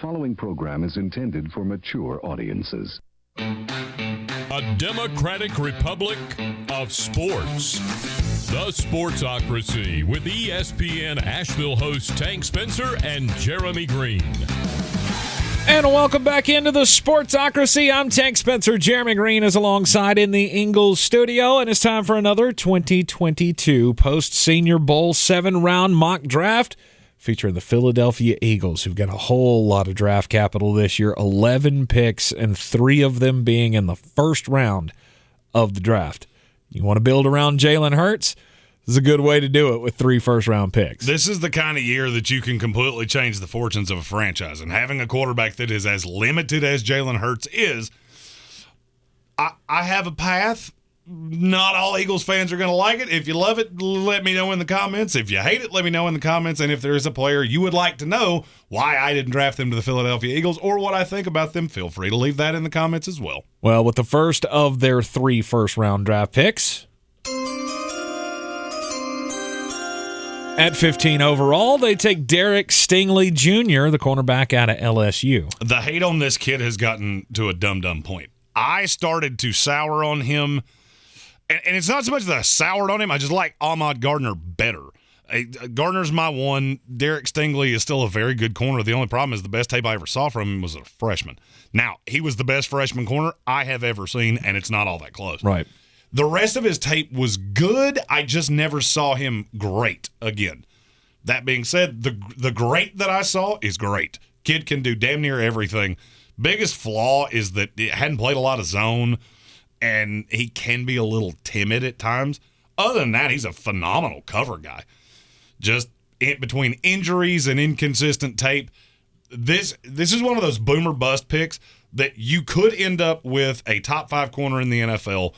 following program is intended for mature audiences. A democratic republic of sports. The Sportsocracy with ESPN Asheville hosts Tank Spencer and Jeremy Greene. And welcome back into the Sportsocracy. I'm Tank Spencer. Jeremy Greene is alongside in the Ingalls studio, and it's time for another 2022 Post-Senior Bowl 7-round mock draft featuring the Philadelphia Eagles, who've got a whole lot of draft capital this year, 11 picks, and 3 of them being in the first round of the draft. You want to build around Jalen Hurts? This is a good way to do it with 3 first-round picks. This is the kind of year that you can completely change the fortunes of a franchise. And having a quarterback that is as limited as Jalen Hurts is, I have a path. Not all Eagles fans are going to like it. If you love it, let me know in the comments. If you hate it, let me know in the comments. And if there is a player you would like to know why I didn't draft them to the Philadelphia Eagles or what I think about them, feel free to leave that in the comments as well. Well, with the first of their 3 first-round draft picks, at 15 overall, they take Derek Stingley Jr., the cornerback out of LSU. The hate on this kid has gotten to a dumb point. I started to sour on him, and it's not so much that I soured on him. I just like Ahmad Gardner better. Gardner's my one. Derek Stingley is still a very good corner. The only problem is the best tape I ever saw from him was a freshman. Now, he was the best freshman corner I have ever seen, and it's not all that close. Right. The rest of his tape was good. I just never saw him great again. That being said, the great that I saw is great. Kid can do damn near everything. Biggest flaw is that he hadn't played a lot of zone, and he can be a little timid at times. Other than that, he's a phenomenal cover guy. Just between injuries and inconsistent tape, this is one of those boomer bust picks that you could end up with a top 5 corner in the NFL,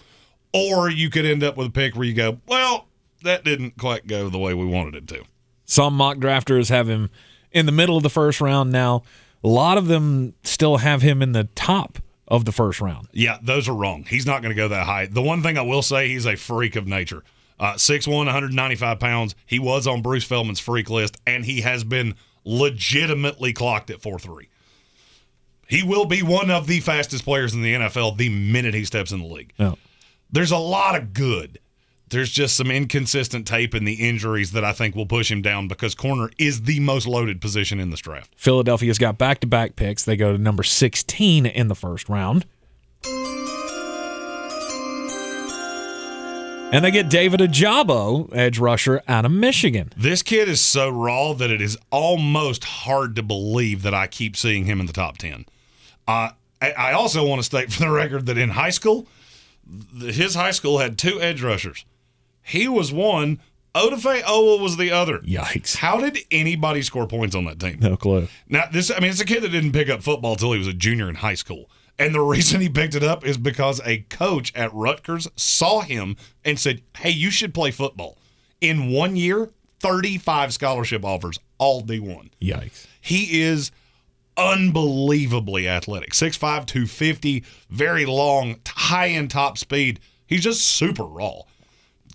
or you could end up with a pick where you go, well, that didn't quite go the way we wanted it to. Some mock drafters have him in the middle of the first round now. A lot of them still have him in the top of the first round. Yeah, those are wrong. He's not going to go that high. The one thing I will say, he's a freak of nature. 6'1", 195 pounds. He was on Bruce Feldman's freak list, and he has been legitimately clocked at 4'3". He will be one of the fastest players in the NFL the minute he steps in the league. Yeah. There's a lot of good. There's just some inconsistent tape in the injuries that I think will push him down because corner is the most loaded position in this draft. Philadelphia's got back-to-back picks. They go to number 16 in the first round. And they get David Ajabo, edge rusher out of Michigan. This kid is so raw that it is almost hard to believe that I keep seeing him in the top 10. I also want to state for the record that in high school, his high school had 2 edge rushers. He was one. Odafe Owa was the other. Yikes. How did anybody score points on that team? No clue. Now, it's a kid that didn't pick up football until he was a junior in high school. And the reason he picked it up is because a coach at Rutgers saw him and said, hey, you should play football. In 1 year, 35 scholarship offers, all D1. Yikes. He is unbelievably athletic. 6'5", 250, very long, high-end top speed. He's just super raw.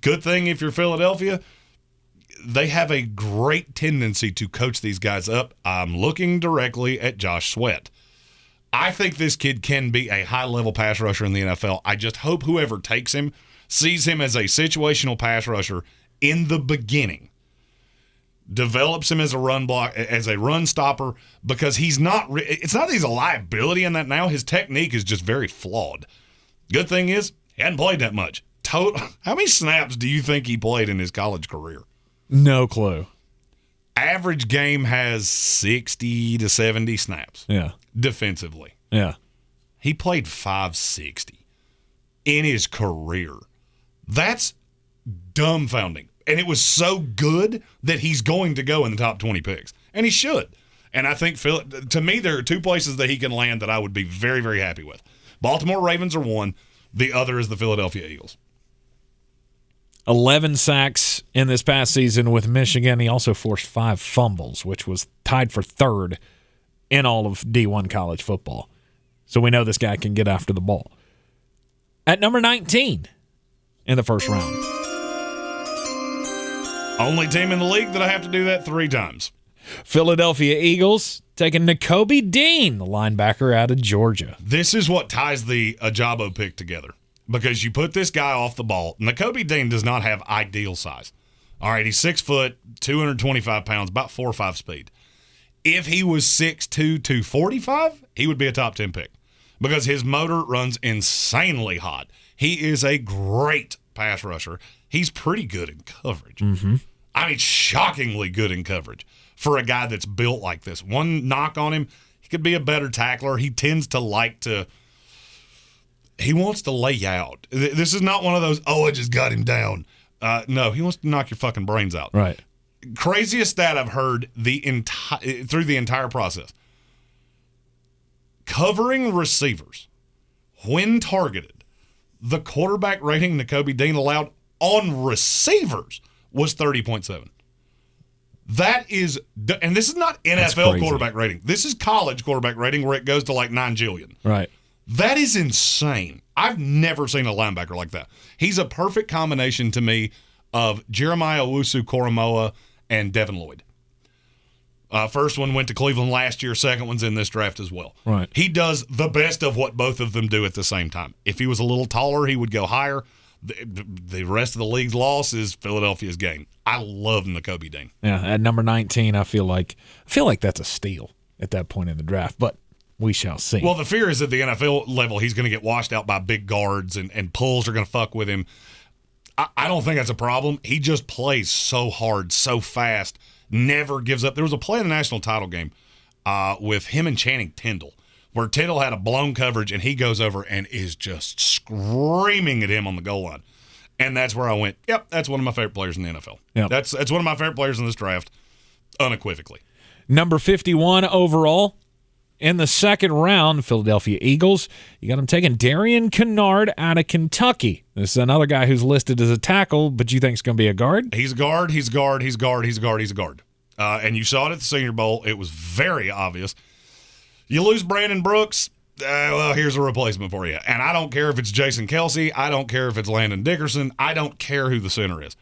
Good thing if you're Philadelphia, they have a great tendency to coach these guys up. I'm looking directly at Josh Sweat. I think this kid can be a high-level pass rusher in the NFL. I just hope whoever takes him sees him as a situational pass rusher in the beginning, develops him as a run block, as a run stopper, because it's not that he's a liability in that now. His technique is just very flawed. Good thing is, he hadn't played that much. How many snaps do you think he played in his college career? No clue. Average game has 60 to 70 snaps. Yeah. Defensively. Yeah. He played 560 in his career. That's dumbfounding. And it was so good that he's going to go in the top 20 picks. And he should. And I think, to me, there are 2 places that he can land that I would be very, very happy with. Baltimore Ravens are one. The other is the Philadelphia Eagles. 11 sacks in this past season with Michigan. He also forced 5 fumbles, which was tied for 3rd in all of D1 college football. So we know this guy can get after the ball. At number 19 in the first round. Only team in the league that I have to do that 3 times. Philadelphia Eagles taking Nicoby Dean, the linebacker out of Georgia. This is what ties the Ajabo pick together, because you put this guy off the ball. Nicoby Dean does not have ideal size. All right, he's 6 foot, 225 pounds, about 4.5 speed. If he was 6'2", 245, he would be a top 10 pick because his motor runs insanely hot. He is a great pass rusher. He's pretty good in coverage. Mm-hmm. I mean, shockingly good in coverage for a guy that's built like this. One knock on him, he could be a better tackler. He tends to he wants to lay you out. This is not one of those, I just got him down. No, he wants to knock your fucking brains out. Right. Craziest stat I've heard through the entire process. Covering receivers, when targeted, the quarterback rating Nicoby Dean allowed on receivers was 30.7. That is, and this is not NFL quarterback rating. This is college quarterback rating where it goes to like 9 jillion. Right. That is insane. I've never seen a linebacker like that. He's a perfect combination to me of Jeremiah Owusu-Koramoah and Devin Lloyd. First one went to Cleveland last year. Second one's in this draft as well. Right. He does the best of what both of them do at the same time. If he was a little taller, he would go higher. The rest of the league's loss is Philadelphia's gain. I love Nicoby Dean. Yeah, at number 19, I feel like that's a steal at that point in the draft, but we shall see. Well, the fear is at the NFL level, he's going to get washed out by big guards and pulls are going to fuck with him. I don't think that's a problem. He just plays so hard, so fast, never gives up. There was a play in the national title game with him and Channing Tindall where Tindall had a blown coverage and he goes over and is just screaming at him on the goal line. And that's where I went, yep, that's one of my favorite players in the NFL. Yep. That's one of my favorite players in this draft, unequivocally. Number 51 overall. In the second round, Philadelphia Eagles, you got them taking Darian Canard out of Kentucky. This is another guy who's listed as a tackle, but you think is going to be a guard? He's a guard, he's a guard, he's a guard, he's a guard, he's a guard. And you saw it at the Senior Bowl. It was very obvious. You lose Brandon Brooks, well, here's a replacement for you. And I don't care if it's Jason Kelsey. I don't care if it's Landon Dickerson. I don't care who the center is.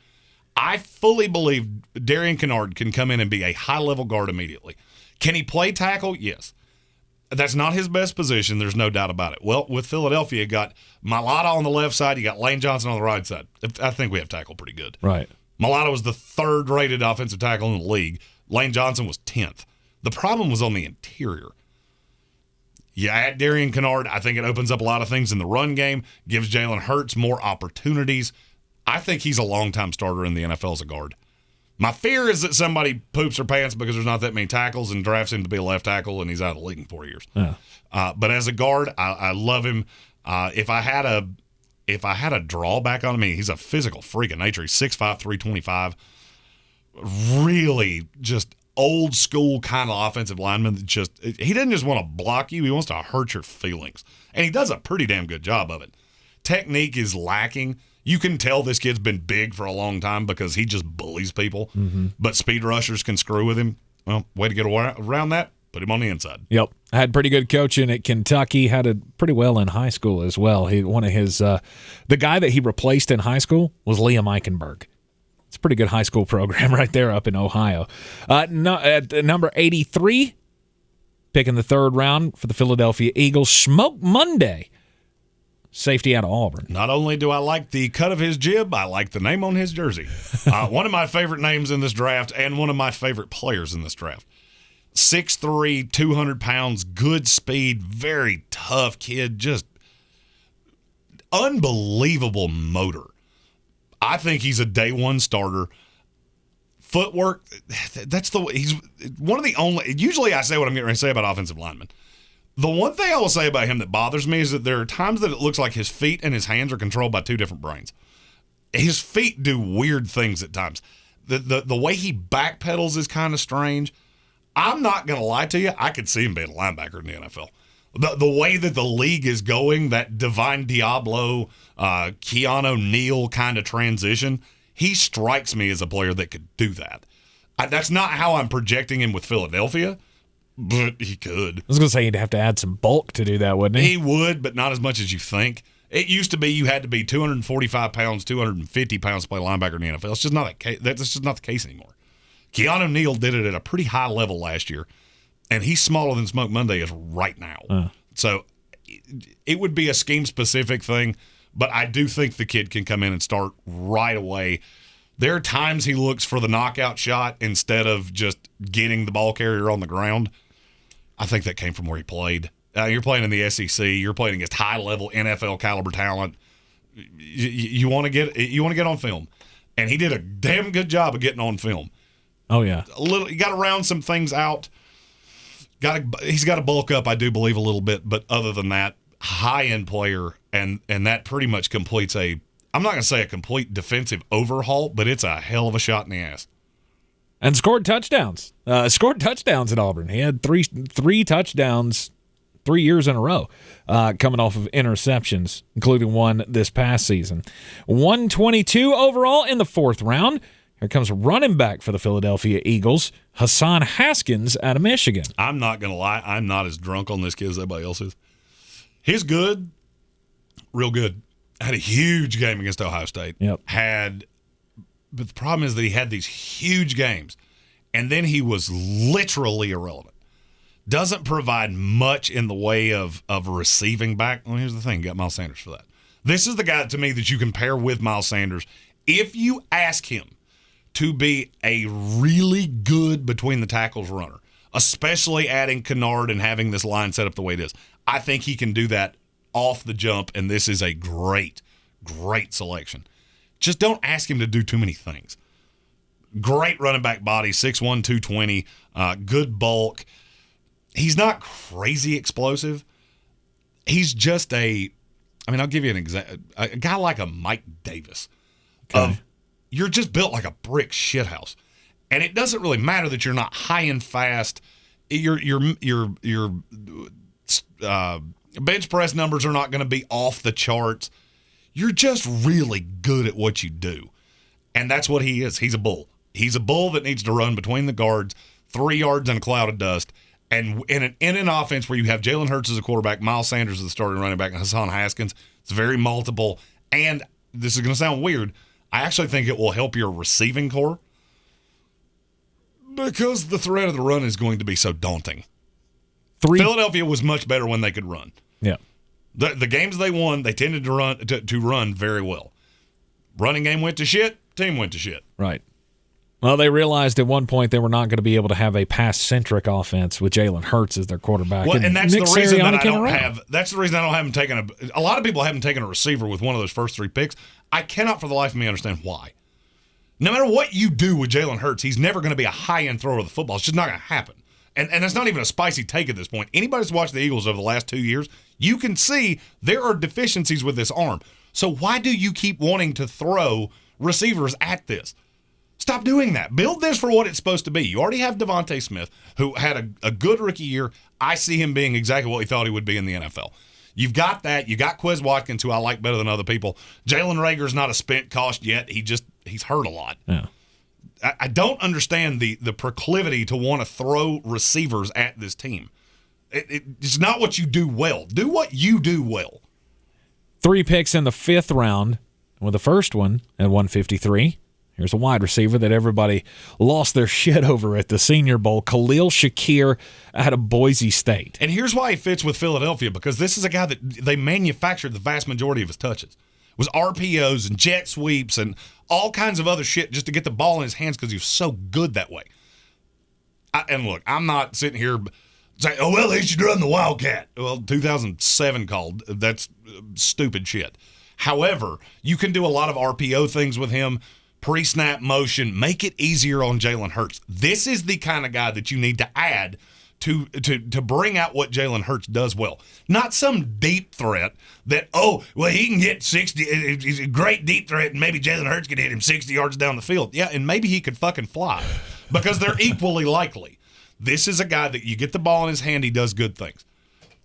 I fully believe Darian Canard can come in and be a high-level guard immediately. Can he play tackle? Yes. That's not his best position. There's no doubt about it. Well, with Philadelphia, you got Mailata on the left side. You got Lane Johnson on the right side. I think we have tackle pretty good. Right. Mailata was the 3rd-rated offensive tackle in the league. Lane Johnson was 10th. The problem was on the interior. You add Darian Canard, I think it opens up a lot of things in the run game, gives Jalen Hurts more opportunities. I think he's a long-time starter in the NFL as a guard. My fear is that somebody poops their pants because there's not that many tackles and drafts him to be a left tackle and he's out of the league in 4 years. Yeah. But as a guard, I love him. If I had a drawback on him, he's a physical freak of nature. He's 6'5", 325. Really just old school kind of offensive lineman that he doesn't just want to block you, he wants to hurt your feelings. And he does a pretty damn good job of it. Technique is lacking. You can tell this kid's been big for a long time because he just bullies people. Mm-hmm. But speed rushers can screw with him. Well, way to get around that. Put him on the inside. Yep. I had pretty good coaching at Kentucky. Had it pretty well in high school as well. One of his the guy that he replaced in high school was Liam Eichenberg. It's a pretty good high school program right there up in Ohio. At number 83, picking the 3rd round for the Philadelphia Eagles, Smoke Monday. Safety out of Auburn. Not only do I like the cut of his jib, I like the name on his jersey. One of my favorite names in this draft and one of my favorite players in this draft. 6'3", 200 pounds, good speed, very tough kid, just unbelievable motor. I think he's a day one starter. Footwork, he's one of the only, usually I say what I'm getting ready to say about offensive linemen. The one thing I will say about him that bothers me is that there are times that it looks like his feet and his hands are controlled by 2 different brains. His feet do weird things at times. The way he backpedals is kind of strange. I'm not going to lie to you. I could see him being a linebacker in the NFL. The way that the league is going, that Divine Diablo, Keanu Neal kind of transition, he strikes me as a player that could do that. That's not how I'm projecting him with Philadelphia, but he could. I was going to say he'd have to add some bulk to do that, wouldn't he? He would, but not as much as you think. It used to be you had to be 245 pounds, 250 pounds to play linebacker in the NFL. It's just not that's just not the case anymore. Keanu Neal did it at a pretty high level last year, and he's smaller than Smoke Monday is right now. So it would be a scheme-specific thing, but I do think the kid can come in and start right away. There are times he looks for the knockout shot instead of just getting the ball carrier on the ground. I think that came from where he played. You're playing in the SEC. You're playing against high-level NFL caliber talent. You want to get on film, and he did a damn good job of getting on film. Oh yeah, You got to round some things out. He's got to bulk up, I do believe, a little bit. But other than that, high-end player, and that pretty much completes I'm not going to say a complete defensive overhaul, but it's a hell of a shot in the ass. And scored touchdowns. Scored touchdowns at Auburn. He had three touchdowns 3 years in a row, coming off of interceptions, including one this past season. 122 overall in the fourth round. Here comes running back for the Philadelphia Eagles, Hassan Haskins out of Michigan. I'm not going to lie. I'm not as drunk on this kid as everybody else is. He's good, real good. Had a huge game against Ohio State. Yep. But the problem is that he had these huge games, and then he was literally irrelevant. Doesn't provide much in the way of a receiving back. Well, here's the thing. You got Miles Sanders for that. This is the guy, to me, that you can pair with Miles Sanders. If you ask him to be a really good between the tackles runner, especially adding Canard and having this line set up the way it is, I think he can do that off the jump, and this is a great, great selection. Just don't ask him to do too many things. Great running back body, 6'1", 220, good bulk. He's not crazy explosive. He's just I'll give you an example. A guy like a Mike Davis. Okay. You're just built like a brick shithouse. And it doesn't really matter that you're not high and fast. Your bench press numbers are not going to be off the charts. You're just really good at what you do. And that's what he is. He's a bull. He's a bull that needs to run between the guards, 3 yards in a cloud of dust. And in an offense where you have Jalen Hurts as a quarterback, Miles Sanders as the starting running back, and Hassan Haskins, it's very multiple. And this is going to sound weird. I actually think it will help your receiving core because the threat of the run is going to be so daunting. Philadelphia was much better when they could run. Yeah. The games they won, they tended to run very well. Running game went to shit, team went to shit. Right. Well, they realized at one point they were not going to be able to have a pass-centric offense with Jalen Hurts as their quarterback. Well, and that's Nick the reason that I came don't around. have. That's the reason I don't have him taking a lot of people haven't taken a receiver with one of those first 3 picks. I cannot for the life of me understand why. No matter what you do with Jalen Hurts, he's never going to be a high-end thrower of the football. It's just not going to happen. And that's not even a spicy take at this point. Anybody that's watched the Eagles over the last 2 years, you can see there are deficiencies with this arm. So why do you keep wanting to throw receivers at this? Stop doing that. Build this for what it's supposed to be. You already have Devontae Smith, who had a good rookie year. I see him being exactly what he thought he would be in the NFL. You've got that. You got Quez Watkins, who I like better than other people. Jalen Reagor's not a spent cost yet. He's hurt a lot. Yeah. I don't understand the proclivity to want to throw receivers at this team. It's not what you do well. Do what you do well. 3 picks in the 5th round, with the first one at 153. Here's a wide receiver that everybody lost their shit over at the Senior Bowl, Khalil Shakir out of Boise State. And here's why he fits with Philadelphia, because this is a guy that they manufactured the vast majority of his touches. It was RPOs and jet sweeps and all kinds of other shit just to get the ball in his hands because he was so good that way. And look, I'm not sitting here saying, oh, well, he should run the Wildcat. Well, 2007 called. That's stupid shit. However, you can do a lot of RPO things with him, pre-snap motion, make it easier on Jalen Hurts. This is the kind of guy that you need to add to bring out what Jalen Hurts does well. Not some deep threat that, oh, well, he can get 60. He's a great deep threat, and maybe Jalen Hurts could hit him 60 yards down the field. Yeah, and maybe he could fucking fly because they're equally likely. This is a guy that you get the ball in his hand, he does good things.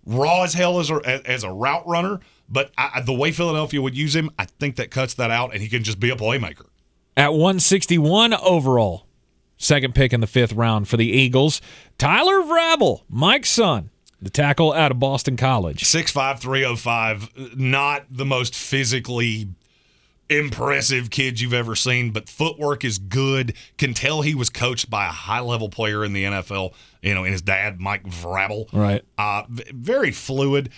Raw as hell as a route runner, but the way Philadelphia would use him, I think that cuts that out, and he can just be a playmaker. At 161 overall, second pick in the 5th round for the Eagles, Tyler Vrabel, Mike's son, the tackle out of Boston College. 6'5", 305, not the most physically impressive kid you've ever seen, but footwork is good. Can tell he was coached by a high-level player in the NFL, and his dad, Mike Vrabel. Right. Very fluid.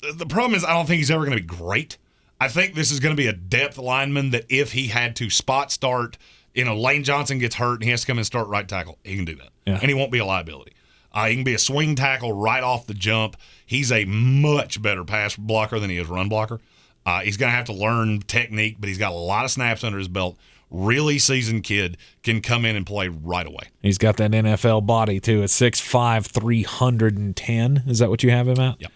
The problem is I don't think he's ever going to be great. I think this is going to be a depth lineman that if he had to spot start, Lane Johnson gets hurt and he has to come in and start right tackle, he can do that. Yeah. And he won't be a liability. He can be a swing tackle right off the jump. He's a much better pass blocker than he is run blocker. He's going to have to learn technique, but he's got a lot of snaps under his belt. Really seasoned kid, can come in and play right away. He's got that NFL body, too. At 6'5", 310. Is that what you have him at? Yep.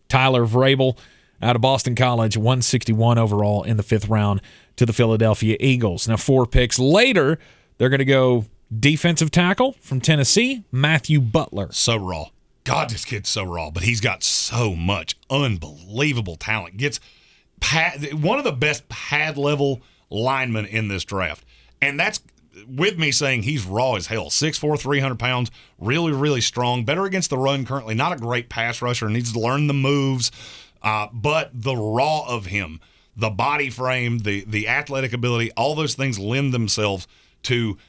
Tyler Vrabel out of Boston College, 161 overall in the 5th round to the Philadelphia Eagles. Now, 4 picks later, they're going to go defensive tackle from Tennessee, Matthew Butler. So raw. God, this kid's so raw, but he's got so much unbelievable talent. Gets one of the best pad-level linemen in this draft. And that's with me saying he's raw as hell. 6'4", 300 pounds, really, really strong. Better against the run currently. Not a great pass rusher. Needs to learn the moves. But the raw of him, the body frame, the athletic ability, all those things lend themselves to –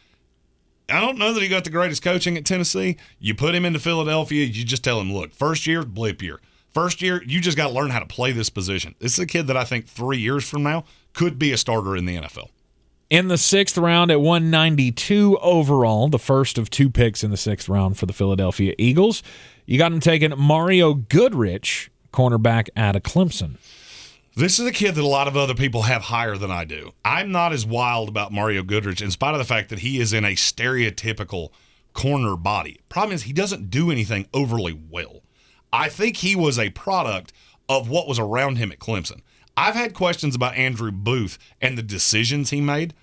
I don't know that he got the greatest coaching at Tennessee. You put him into Philadelphia, you just tell him, look, first year, blip year. First year, you just got to learn how to play this position. This is a kid that I think 3 years from now could be a starter in the NFL. In the 6th round at 192 overall, the first of 2 picks in the 6th round for the Philadelphia Eagles, you got him taking Mario Goodrich, cornerback out of Clemson. This is a kid that a lot of other people have higher than I do. I'm not as wild about Mario Goodrich in spite of the fact that he is in a stereotypical corner body. Problem is he doesn't do anything overly well. I think he was a product of what was around him at Clemson. I've had questions about Andrew Booth and the decisions he made.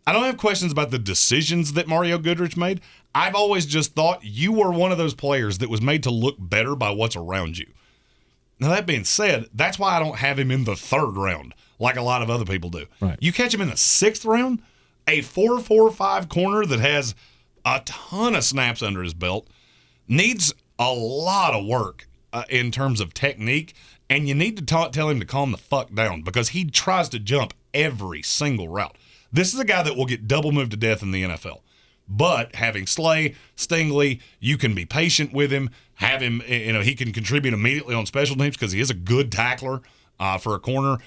I don't have questions about the decisions that Mario Goodrich made. I've always just thought you were one of those players that was made to look better by what's around you. Now, that being said, that's why I don't have him in the 3rd round like a lot of other people do. Right. You catch him in the 6th round, a 4.45 corner that has a ton of snaps under his belt, needs a lot of work in terms of technique, and you need to tell him to calm the fuck down because he tries to jump every single route. This is a guy that will get double moved to death in the NFL. But having Slay, Stingley, you can be patient with him. Have him, he can contribute immediately on special teams because he is a good tackler for a corner.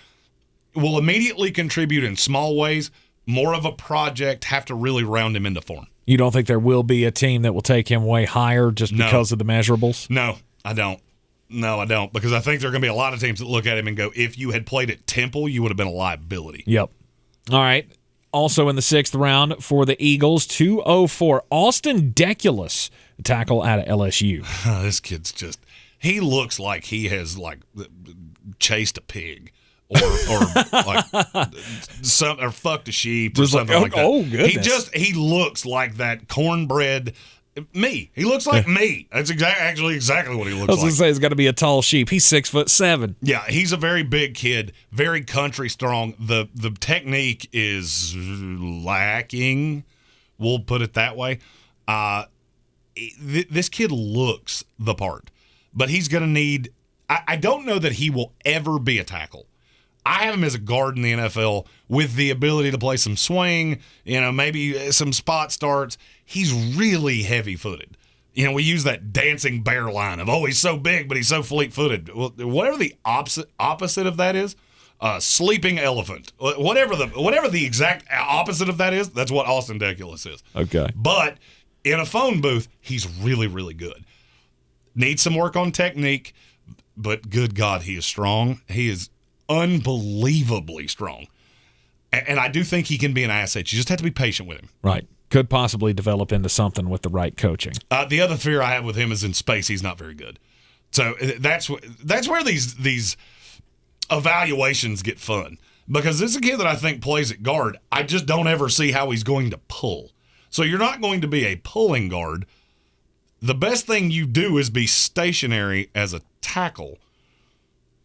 Will immediately contribute in small ways. More of a project, have to really round him into form. You don't think there will be a team that will take him way higher just because of the measurables? No, I don't. No, I don't. Because I think there are going to be a lot of teams that look at him and go, if you had played at Temple, you would have been a liability. Yep. All right. Also in the 6th round for the Eagles, 204, Austin Deculs, tackle out of LSU. This kid's he looks like he has chased a pig or fucked a sheep or something like that. Oh, goodness. He looks like that cornbread me. He looks like me. That's actually exactly what he looks like. I was going to say he's got to be a tall sheep. He's 6'7". Yeah, he's a very big kid, very country strong. The technique is lacking. We'll put it that way. This kid looks the part, but he's going to need. I don't know that he will ever be a tackle. I have him as a guard in the NFL with the ability to play some swing, maybe some spot starts. He's really heavy-footed. We use that dancing bear line of, he's so big, but he's so fleet-footed. Well, whatever the opposite of that is, sleeping elephant. Whatever the exact opposite of that is, that's what Austin Deculs is. Okay. But in a phone booth, he's really, really good. Needs some work on technique, but good God, he is strong. He is unbelievably strong. And I do think he can be an asset. You just have to be patient with him. Right. Could possibly develop into something with the right coaching. The other fear I have with him is in space, he's not very good. So that's where these evaluations get fun. Because this is a kid that I think plays at guard. I just don't ever see how he's going to pull. So you're not going to be a pulling guard. The best thing you do is be stationary as a tackle.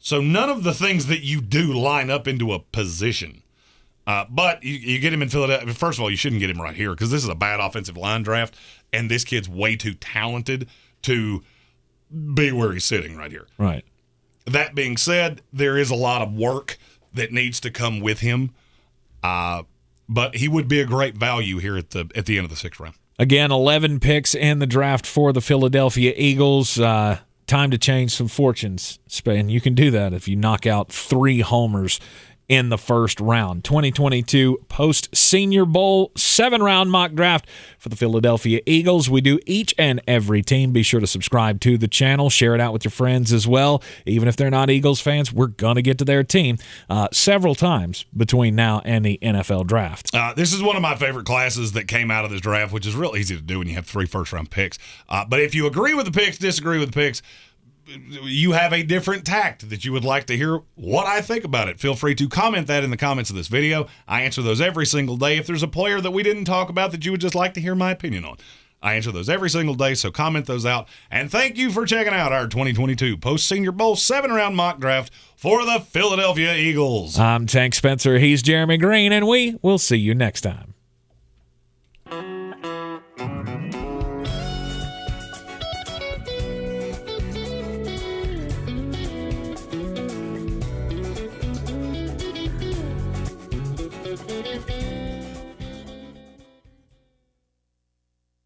So none of the things that you do line up into a position. But you get him in Philadelphia. First of all, you shouldn't get him right here because this is a bad offensive line draft, and this kid's way too talented to be where he's sitting right here. Right. That being said, there is a lot of work that needs to come with him. But he would be a great value here at the end of the 6th round. Again, 11 picks in the draft for the Philadelphia Eagles. Time to change some fortunes, and you can do that if you knock out 3 homers in the first round. 2022 post-Senior Bowl 7-round mock draft for the Philadelphia Eagles. We do each and every team. Be sure to subscribe to the channel. Share it out with your friends as well. Even if they're not Eagles fans, we're going to get to their team several times between now and the NFL draft. This is one of my favorite classes that came out of this draft, which is real easy to do when you have 3 first-round picks. But if you agree with the picks, disagree with the picks, you have a different tact that you would like to hear what I think about it, feel free to comment that in the comments of this video. I answer those every single day. If there's a player that we didn't talk about that you would just like to hear my opinion on, I answer those every single day, so comment those out. And thank you for checking out our 2022 post-Senior Bowl 7-round mock draft for the Philadelphia Eagles. I'm Tank Spencer. He's Jeremy Greene, and we will see you next time.